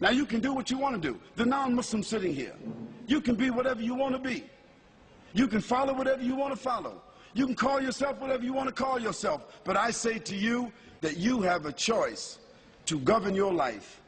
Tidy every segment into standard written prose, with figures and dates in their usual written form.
Now you can do what you want to do. The non-Muslim sitting here, you can be whatever you want to be. You can follow whatever you want to follow. You can call yourself whatever you want to call yourself. But I say to you that you have a choice to govern your life.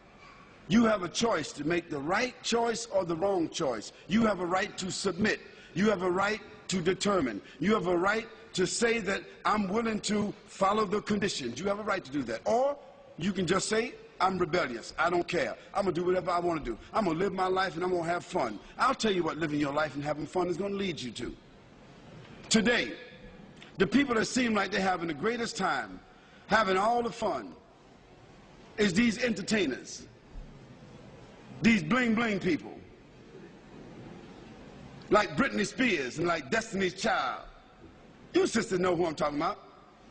You have a choice to make the right choice or the wrong choice. You have a right to submit. You have a right to determine. You have a right to say that I'm willing to follow the conditions. You have a right to do that. Or you can just say, I'm rebellious. I don't care. I'm going to do whatever I want to do. I'm going to live my life and I'm going to have fun. I'll tell you what living your life and having fun is going to lead you to. Today, the people that seem like they're having the greatest time, having all the fun, is these entertainers. These bling-bling people. Like Britney Spears and like Destiny's Child. You sisters know who I'm talking about.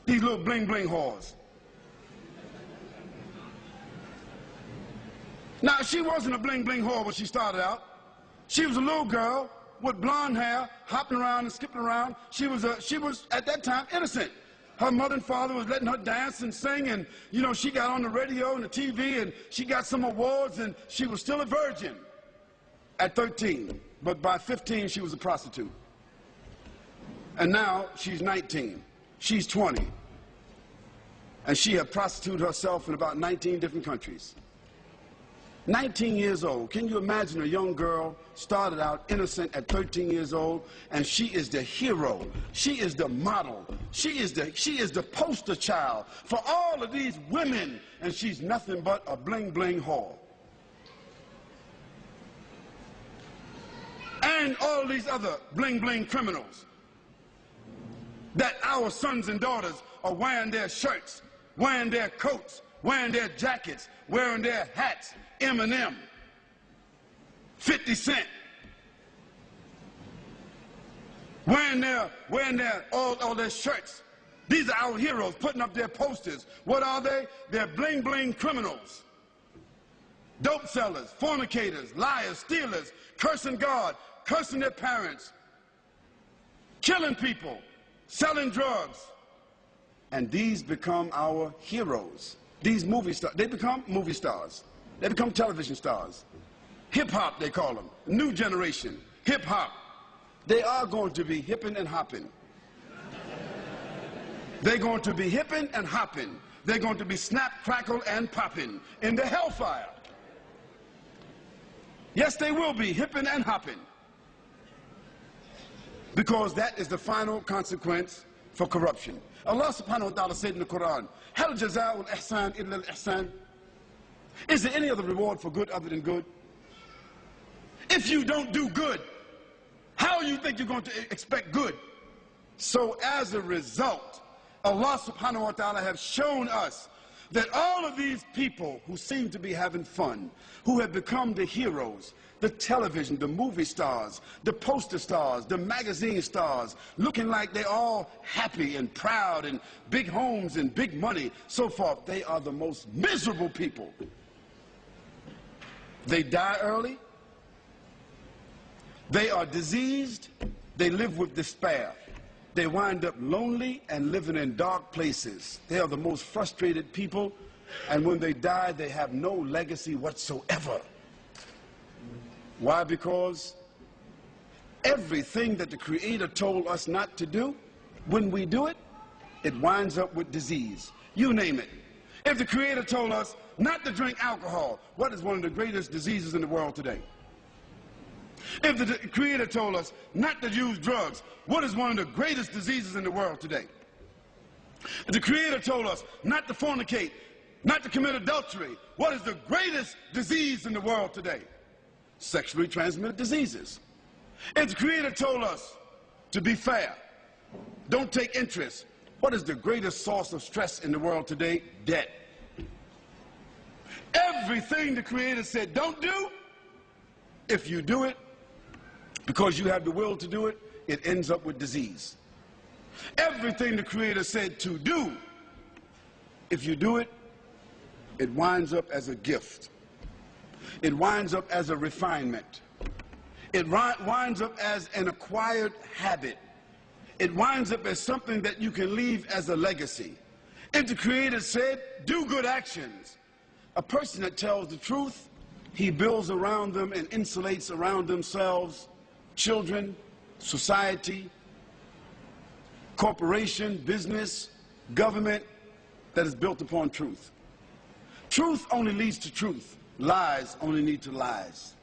These little bling-bling whores. Now, she wasn't a bling-bling whore when she started out. She was a little girl with blonde hair, hopping around and skipping around. She was, at that time, innocent. Her mother and father was letting her dance and sing, and, you know, she got on the radio and the TV, and she got some awards, and she was still a virgin at 13. But by 15, she was a prostitute. And now, she's 19. She's 20. And she had prostituted herself in about 19 different countries. 19 years old. Can you imagine a young girl started out innocent at 13 years old, and she is the hero. She is the model. She is the poster child for all of these women, and she's nothing but a bling-bling whore. And all these other bling-bling criminals that our sons and daughters are wearing their shirts, wearing their coats, wearing their jackets, wearing their hats. Eminem, 50 Cent, wearing all their shirts. These are our heroes, putting up their posters. What are they? They're bling-bling criminals. Dope sellers, fornicators, liars, stealers, cursing God, cursing their parents, killing people, selling drugs. And these become our heroes. These movie stars, they become movie stars. They become television stars. Hip-hop, they call them. New generation. Hip-hop. They are going to be hipping and hopping. They're going to be hipping and hopping. They're going to be snap, crackle, and popping in the hellfire. Yes, they will be hipping and hopping. Because that is the final consequence for corruption. Allah subhanahu wa ta'ala said in the Quran, Hal jaza'ul ihsan illa al-ihsan. Is there any other reward for good other than good? If you don't do good, how do you think you're going to expect good? So as a result, Allah subhanahu wa ta'ala has shown us that all of these people who seem to be having fun, who have become the heroes, the television, the movie stars, the poster stars, the magazine stars, looking like they're all happy and proud and big homes and big money, so forth, they are the most miserable people. They die early. They are diseased. They live with despair. They wind up lonely and living in dark places. They are the most frustrated people, and when they die, they have no legacy whatsoever. Why? Because everything that the Creator told us not to do, when we do it, it winds up with disease. You name it. If the Creator told us not to drink alcohol, what is one of the greatest diseases in the world today? If the Creator told us not to use drugs, what is one of the greatest diseases in the world today? If the Creator told us not to fornicate, not to commit adultery, what is the greatest disease in the world today? Sexually transmitted diseases. If the Creator told us to be fair, don't take interest, what is the greatest source of stress in the world today? Debt. Everything the Creator said don't do, if you do it, because you have the will to do it, it ends up with disease. Everything the Creator said to do, if you do it, it winds up as a gift. It winds up as a refinement. It winds up as an acquired habit. It winds up as something that you can leave as a legacy. If the Creator said, do good actions, a person that tells the truth He builds around them and insulates around themselves children, society, corporation, business, government that is built upon truth. Truth only leads to truth. Lies only lead to lies.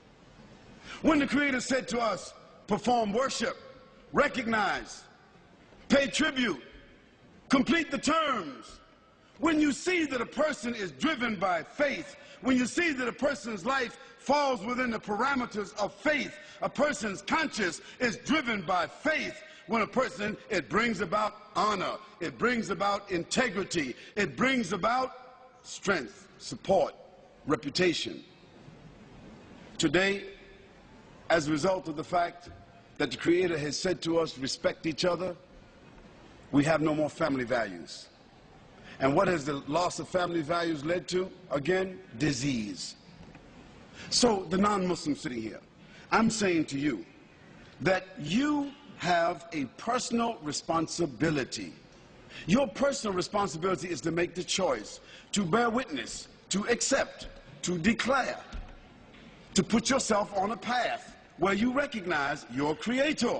When the Creator said to us, perform worship, recognize, pay tribute, complete the terms, when you see that a person is driven by faith, when you see that a person's life falls within the parameters of faith, a person's conscience is driven by faith, when a person, it brings about honor, it brings about integrity, it brings about strength, support, reputation. Today, as a result of the fact that the Creator has said to us, respect each other, we have no more family values. And what has the loss of family values led to? Again, disease. So the non-Muslim sitting here, I'm saying to you that you have a personal responsibility. Your personal responsibility is to make the choice, to bear witness, to accept, to declare, to put yourself on a path where you recognize your Creator.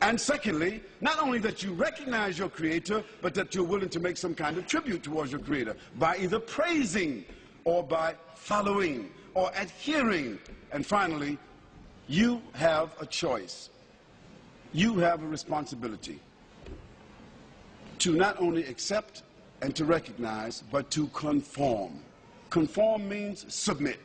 And secondly, not only that you recognize your Creator, but that you're willing to make some kind of tribute towards your Creator by either praising or by following or adhering. And finally, you have a choice. You have a responsibility to not only accept and to recognize, but to conform. Conform means submit.